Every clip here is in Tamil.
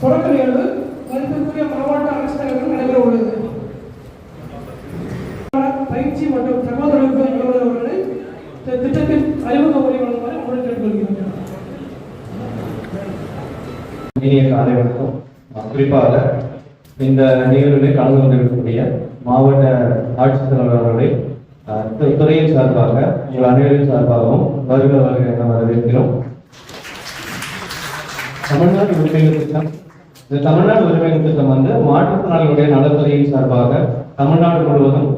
தொடக்க நிகழ்வு மதிப்பிற்குரிய மாவட்ட ஆட்சித்தலைவர்கள் நடைபெற உள்ளது. பயிற்சி மற்றும் சகோதரர்கள் அவர்களை திட்டத்தில் அறிமுக உரை வழங்குமாறு உங்களை கேட்டுக்கொள்கிறேன். இனிய காலை வணக்கம். குறிப்பாக இந்த நிகழ்வில் கலந்து கொண்டிருக்கக்கூடிய மாவட்ட ஆட்சித்தலைவர் அவர்களை துறையின் சார்பாக உங்கள் அனைவரின் சார்பாகவும் வருக வருக என வரவேற்கிறோம். தமிழ்நாடு உரிமைகள் திட்டம், இந்த தமிழ்நாடு உரிமைகள் திட்டம் மாற்றுத்திறனாளிகளுடைய நலத்துறையின் சார்பாக தமிழ்நாடு முழுவதும்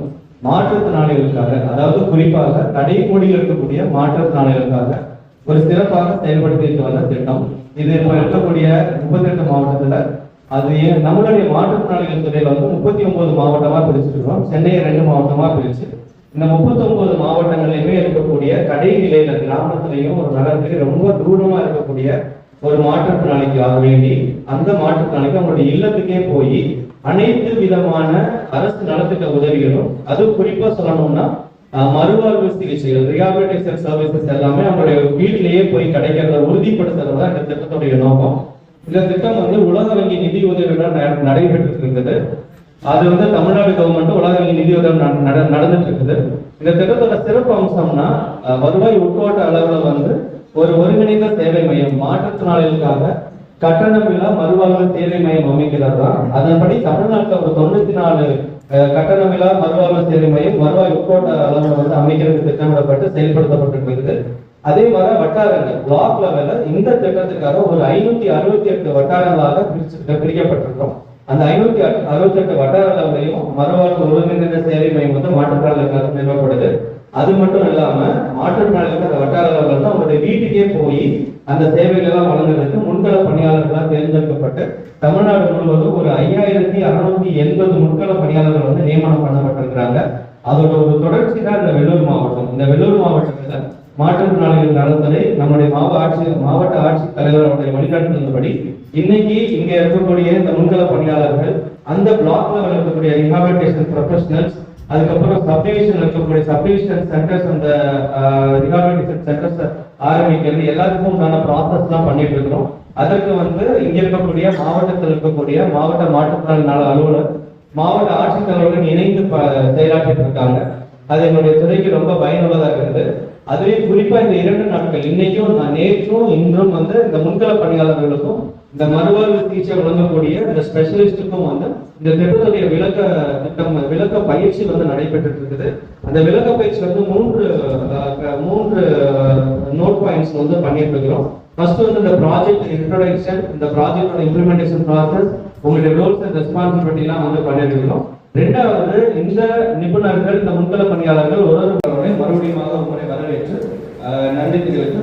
மாற்றுத்திறனாளிகளுக்காக, அதாவது குறிப்பாக கடைக்கோடியில் இருக்கக்கூடிய மாற்றுத்திறனாளிகளுக்காக ஒரு சிறப்பாக செயல்படுத்திட்டு வந்த திட்டம் இது. இப்போ இருக்கக்கூடிய 38 மாவட்டத்துல அது நம்மளுடைய மாற்றுத்திறனாளிகள் துறையில 39 மாவட்டமா பிரிச்சிருக்கிறோம். சென்னையை 2 மாவட்டமா பிரிச்சு இந்த 39 மாவட்டங்களிலுமே இருக்கக்கூடிய கடை நிலையில கிராமத்திலையும் ஒரு நகரத்துக்கு ரொம்ப தூரமா இருக்கக்கூடிய ஒரு மாற்றுத்திறனாளிக்காக வேண்டி அந்த மாற்றுத்திறனாளிக்கு அவங்களுடைய இல்லத்துக்கே போய் அனைத்து விதமான அரசு நலத்திட்ட உதவிகளும், அது குறிப்பா சொல்லணும்னா மறுவாழ்வு சிகிச்சைகள், ரிஹாபிலிட்டேஷன் சர்வீசஸ் எல்லாமே அவங்களுடைய வீட்டிலேயே போய் கிடைக்கிறத உறுதிப்படுத்துறது தான் இந்த திட்டத்துடைய நோக்கம். இந்த திட்டம் உலக வங்கி நிதி உதவியுடன் நடைபெற்று இருந்தது. அது தமிழ்நாடு கவர்மெண்ட் உலக வங்கி நிதி உதவி நடந்துட்டு இருக்குது. இந்த திட்டத்தோட சிறப்பு அம்சம்னா வருவாய் உட்கோட்ட அளவுல ஒரு ஒருங்கிணைந்த சேவை மையம், மாற்றுத்திறனாளிகளுக்காக கட்டணமில்லா மறுவாழ்வு சேவை மையம் அமைக்கிறது தான். அதன்படி தமிழ்நாட்டில் ஒரு 94 கட்டணமில்லா மறுவாழ்வு சேவை மையம் வருவாய் உட்கோட்ட அளவில் அமைக்கிறது திட்டமிடப்பட்டு செயல்படுத்தப்பட்டிருக்கிறது. அதே மாதிரி வட்டாரங்கள் பிளாக் லெவல்ல இந்த திட்டத்துக்காக ஒரு 568 வட்டாரங்களாக பிரிக்கப்பட்டிருக்கிறோம். அந்த 568 வட்டார லெவலையும் மறுவாழ்வு ஒருங்கிணைந்த சேவை மையம் மாற்றுத்திறனாளிகளுக்காக நிறுவப்படுது. அது மட்டும் இல்லாம மாற்றுத்திறனாளிகளுக்கு அந்த வட்டார லெவலில் தான் அவங்களுடைய வீட்டுக்கே போய் அந்த சேவைகள் எல்லாம் வழங்குறதுக்கு முன்கள பணியாளர்களாக தேர்ந்தெடுக்கப்பட்டு தமிழ்நாடு முழுவதும் ஒரு 5680 முன்கள பணியாளர்கள் நியமனம் பண்ணப்பட்டிருக்கிறாங்க. அதோட ஒரு தொடர்ச்சி தான் இந்த வெள்ளூர் மாவட்டம். இந்த வெள்ளூர் மாவட்டத்துல மாற்றுத்திறனாளிகள் நலத்துறை நம்முடைய மாவட்ட ஆட்சித் தலைவருடைய வழிகாட்டுதலின்படி இன்னைக்கு இங்க இருக்கக்கூடிய இந்த முன்கள பணியாளர்கள் அந்த பிளாக்ல இருக்கக்கூடிய ரிஹாபிலிட்டேஷன் ப்ரொஃபஷனல்ஸ், அதுக்கப்புறம் சப்டிவிஷன் இருக்கக்கூடிய சப்டிவிஷன் சென்டர்ஸ், அந்த ரிஹாபிலிட்டேஷன் சென்டர்ஸ் ஆரம்பிக்கிறது எல்லாத்துக்கும் உண்டான ப்ராசஸ் தான் பண்ணிட்டு இருக்கிறோம். அதற்கு இங்க இருக்கக்கூடிய மாவட்டத்தில் இருக்கக்கூடிய மாவட்ட மாற்றுத்திறனாளி நல அலுவலர், மாவட்ட ஆட்சித்தலைவர்கள் இணைந்து செயலாற்றிட்டு இருக்காங்க. அது என்னுடைய துறைக்கு ரொம்ப பயனுள்ளதாக இருக்குது. அதுவே குறிப்பா இந்த 2 நாட்கள், இன்னைக்கும் நேற்றும் இன்றும் இந்த முன்கள பணியாளர்களுக்கும் இந்த மறுவாழ்வு சிகிச்சை வழங்கக்கூடிய இந்த ஸ்பெஷலிஸ்டுக்கும் இந்த திட்டத்துடைய விளக்க பயிற்சி நடைபெற்று இருக்குது. அந்த விளக்க பயிற்சி 3 நோட் பாயிண்ட்ஸ் பண்ணிட்டு இருக்கிறோம். ஃபர்ஸ்ட் இந்த ப்ராஜெக்ட் இன்ட்ரோடக்ஷன், இந்த ப்ராஜெக்டோட இம்ப்ளிமெண்டேஷன் ப்ராசஸ், உங்களுடைய ரோல்ஸ் அண்ட் ரெஸ்பான்சிபிலிட்டி எல்லாம் பண்ணிட்டு இருக்கிறோம். 2வது இந்த நிபுணர்கள், இந்த முன்கள பணியாளர்கள் ஒருவரை மறுபடியும் உங்களை வரவேற்று நன்றி தெரிவித்து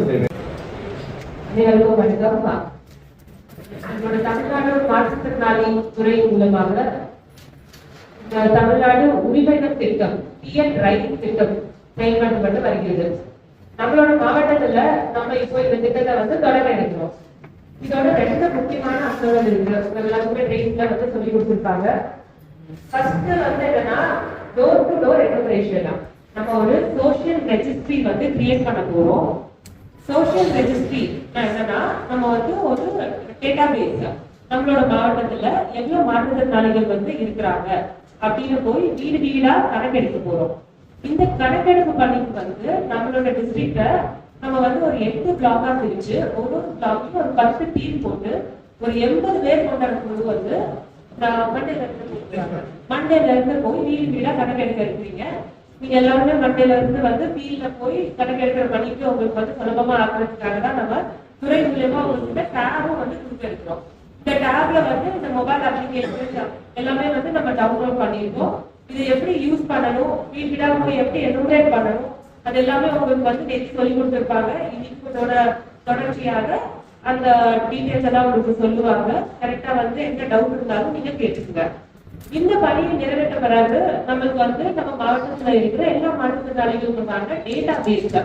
நம்மளோட தமிழ்நாடு மாற்றுத்திறனாளி துறை மூலமாக தமிழ்நாடு உரிமைகள் திட்டம், டிஎன் ரைட் திட்டம் செயல்படுத்தப்பட்டு வருகிறது. நம்மளோட மாவட்டத்துல நம்ம இப்போ இந்த திட்டத்தை தொடர இருக்கிறோம். இதோட 2 முக்கியமான அம்சங்கள் இருக்கு. எல்லாருக்குமே ட்ரெயின்ல சொல்லி கொடுத்துருப்பாங்க. ஃபர்ஸ்ட் என்னன்னா டோர் டு டோர் எனுமரேஷன். நம்ம ஒரு சோஷியல் ரெஜிஸ்ட்ரி கிரியேட் பண்ண போறோம். சோஷியல் ரெஜிஸ்ட்ரி என்னன்னா நம்ம ஒரு டேட்டாபேஸ், நம்மளோட மாவட்டத்துல எவ்வளவு மாற்றுத்திறனாளிகள் இருக்கிறாங்க அப்படின்னு போய் வீடு வீடா கணக்கெடுக்க போறோம். இந்த கணக்கெடுப்பு பணிக்கு நம்மளோட டிஸ்ட்ரிக்ட நம்ம ஒரு 8 பிளாக்கா பிரிச்சு ஒரு பிளாக்கு ஒரு 10 டீம் போட்டு ஒரு 80 பேர் கொண்ட குழு மண்டேல இருந்து போய் வீடு வீடா கணக்கெடுக்க இருக்கிறீங்க. நீங்க எல்லாருமே மண்டேல இருந்து ஃபீல்ட்ல போய் கணக்கெடுக்கிற பணிக்கு உங்களுக்கு சுலபமா ஆக்குறதுக்காக தான் நம்ம துறை மூலமா உங்ககிட்ட டேபும் கொடுக்க இருக்கிறோம். இந்த டேப்ல இந்த மொபைல் அப்ளிகேஷன் எல்லாமே நம்ம டவுன்லோட் பண்ணிருக்கோம். இது எப்படி யூஸ் பண்ணணும், வீடு வீடா போய் எப்படி எனுமரேட் பண்ணணும், அது எல்லாமே உங்களுக்கு நேற்று சொல்லி கொடுத்துருப்பாங்க. இன்னைக்கு தொடர்ச்சியாக அந்த டீடைல்ஸ் எல்லாம் உங்களுக்கு சொல்லுவாங்க. கரெக்டா எந்த டவுட் இருந்தாலும் நீங்க கேட்டுக்குங்க. இந்த பணியை நிறைவேற்ற பிறகு நம்மளுக்கு நம்ம மாவட்டத்துல இருக்கிற எல்லா மாற்றுத்திறனாளிகளுக்குமான டேட்டா பேஸ்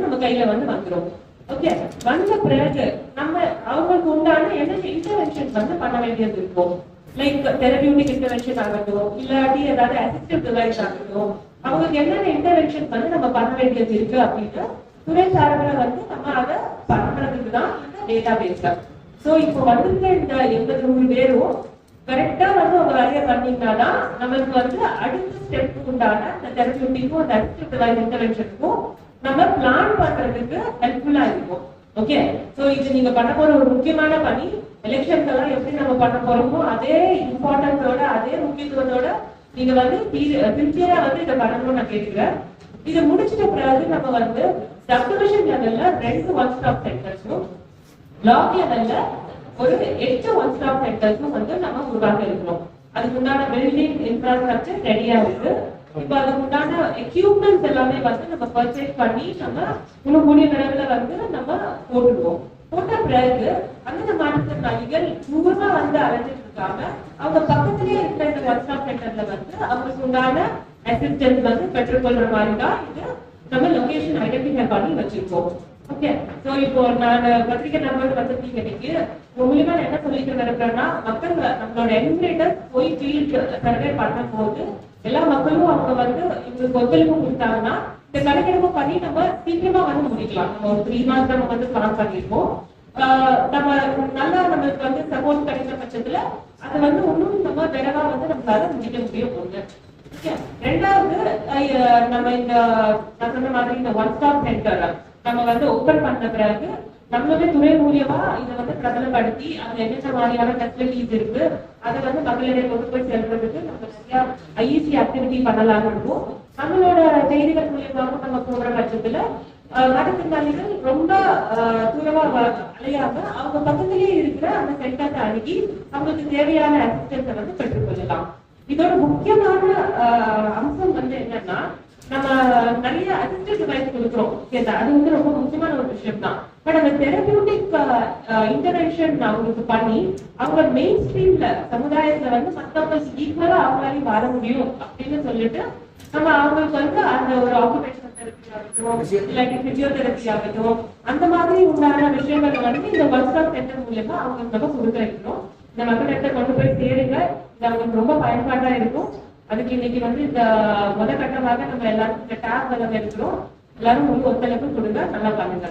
நம்ம கையில வந்துடும். ஓகே, வந்த பிறகு நம்ம அவங்களுக்கு உண்டான என்ன இன்டர்வென்ஷன் பண்ண வேண்டியது இருக்கும். லைக் தெரபியூட்டிக் இன்டர்வென்ஷன் ஆகட்டும், இல்லாட்டி ஏதாவது அசிஸ்டிவ் டிவைஸ் ஆகட்டும், அவங்களுக்கு என்னென்ன இன்டர்வென்ஷன் நம்ம பண்ண வேண்டியது இருக்கு அப்படின்னு துறை சார்பில் நம்ம அதை பண்றதுக்கு தான் இந்த டேட்டா பேஸ். சோ இப்போ வந்திருக்க இந்த 80-100 பேரும் கரெக்டா வந்து உங்க வேலையை பண்ணீங்கன்னாதான் நமக்கு வந்து அடுத்த ஸ்டெப் உண்டான அந்த தெரபியூட்டிக்கும் அந்த அசிஸ்டன்ட் இன்டர்வென்ஷனுக்கும் நம்ம பிளான் பண்றதுக்கு ஹெல்ப்ஃபுல்லா இருக்கும். ஓகே, சோ இது நீங்க பண்ண போற ஒரு முக்கியமான பணி. எலெக்ஷன்ஸ் எல்லாம் எப்படி நம்ம பண்ண போறோமோ அதே இம்பார்ட்டன்ஸோட அதே முக்கியத்துவத்தோட நீங்க வந்து சின்சியரா வந்து இதை பண்ணணும்னு நான் கேட்கிறேன். இதை முடிச்சிட்ட பிறகு நம்ம வந்து சப்டிவிஷன் லெவல்ல 2 ஒன் ஸ்டாப் சென்டர்ஸும் பிளாக் லெவல்ல ஒரு 8 ஒன் ஸ்டாப் சென்டர்ஸும் வந்து நம்ம உருவாக்க இருக்கிறோம். அதுக்கு உண்டான பில்டிங் இன்ஃப்ராஸ்ட்ரக்சர் ரெடியா இருக்கு. இப்ப அதுக்கு உண்டான எக்யூப்மெண்ட்ஸ் எல்லாமே வந்து நம்ம பர்ச்சேஸ் பண்ணி நம்ம இன்னும் கூடிய நிலவுல வந்து நம்ம போட்டுருவோம். போட்ட பிறகு அந்த மாற்றுத்திறனாளிகள் தூரமா வந்து அலைஞ்சிட்டு இருக்காம அவங்க பக்கத்திலேயே இருக்கிற இந்த ஒன் ஸ்டாப் சென்டர்ல வந்து அவங்களுக்கு உண்டான அசிஸ்டன்ஸ் வந்து பெற்றுக்கொள்ற மாதிரி தான் இது நம்ம லொகேஷன் ஐடென்டிஃபை பண்ணி வச்சிருக்கோம். ஓகே, சோ இப்போ நான் பத்திரிகை நம்பர் வந்திருக்கீங்க. இன்னைக்கு மூலியமா நான் என்ன சொல்லிட்டு இருக்கிறேன்னா, மக்கள் நம்மளோட என்யூமரேட்டர் போய் ஃபீல்ட் சர்வே பண்ணும் போது எல்லா மக்களும் அவங்க வந்து இவங்களுக்கு ஒத்துழைப்பு கொடுத்தாங்கன்னா இந்த கணக்கெடுப்பு பண்ணி நம்ம சீக்கிரமா வந்து முடிக்கலாம். நம்ம ஒரு 3 months நம்ம வந்து பிளான் பண்ணிருக்கோம். நம்ம நல்லா நம்மளுக்கு வந்து சப்போர்ட் கிடைக்கிற பட்சத்துல அது வந்து இன்னும் நம்ம விரைவா வந்து நம்மளால முடிக்க முடியும். ஒண்ணு. ரெண்டாவது, நம்ம இந்த நான் சொன்ன மாதிரி இந்த ஒன் ஸ்டாப் சென்டர் நம்ம வந்து ஓபன் பண்ண பிறகு நம்மளுடைய துறை மூலியமா இதை வந்து பிரபலப்படுத்தி அதுல என்னென்ன மாதிரியான ஃபெசிலிட்டிஸ் இருக்கு அதை வந்து மக்களிடையே கொண்டு போய் செல்றதுக்கு நம்ம நிறைய ஐஇசி ஆக்டிவிட்டி பண்ணலாம்னு இருக்கும். நம்மளோட செய்திகள் மூலியமாக நம்ம போகிற பட்சத்துல மாற்றுத்திறனாளிகள் ரொம்ப தூரமா அலையாம அவங்க பக்கத்திலேயே இருக்கிற அந்த சென்டரை அணுகி அவங்களுக்கு தேவையான அசிஸ்டன்ஸை வந்து பெற்றுக்கொள்ளலாம். இதோட முக்கியமான அம்சம் வந்து என்னன்னா, நம்ம நிறைய அசிஸ்டன்ட் டிவைஸ் கொடுக்குறோம். அது வந்து ரொம்ப முக்கியமான ஒரு விஷயம் தான். பட் அந்த தெரபியூட்டிக் இன்டர்வென்ஷன் அவங்களுக்கு பண்ணி அவங்க மெயின் ஸ்ட்ரீம்ல சமுதாயத்துல வந்து மற்றவங்களுக்கு ஈக்குவலா அவங்களாலையும் வர முடியும் அப்படின்னு சொல்லிட்டு நம்ம அவங்களுக்கு வந்து அந்த ஒரு ஆக்குபேஷனல் தெரப்பி ஆகட்டும் இல்லாட்டி பிசியோதெரப்பி ஆகட்டும் அந்த மாதிரி உண்டான விஷயங்களை வந்து இந்த ஒன் ஸ்டாப் சென்டர் மூலமா அவங்களுக்கு நம்ம கொடுக்க இருக்கிறோம். இந்த மக்களிடத்தை கொண்டு போய் சேருங்க. இது அவங்களுக்கு ரொம்ப பயன்பாடா இருக்கும். அதுக்கு இன்னைக்கு வந்து இந்த முதல் கட்டமாக நம்ம எல்லாரும் இந்த டேப் வளம் இருக்கிறோம். எல்லாரும் ஒத்துழைப்பு கொடுங்க. நல்லா பண்ணுங்க.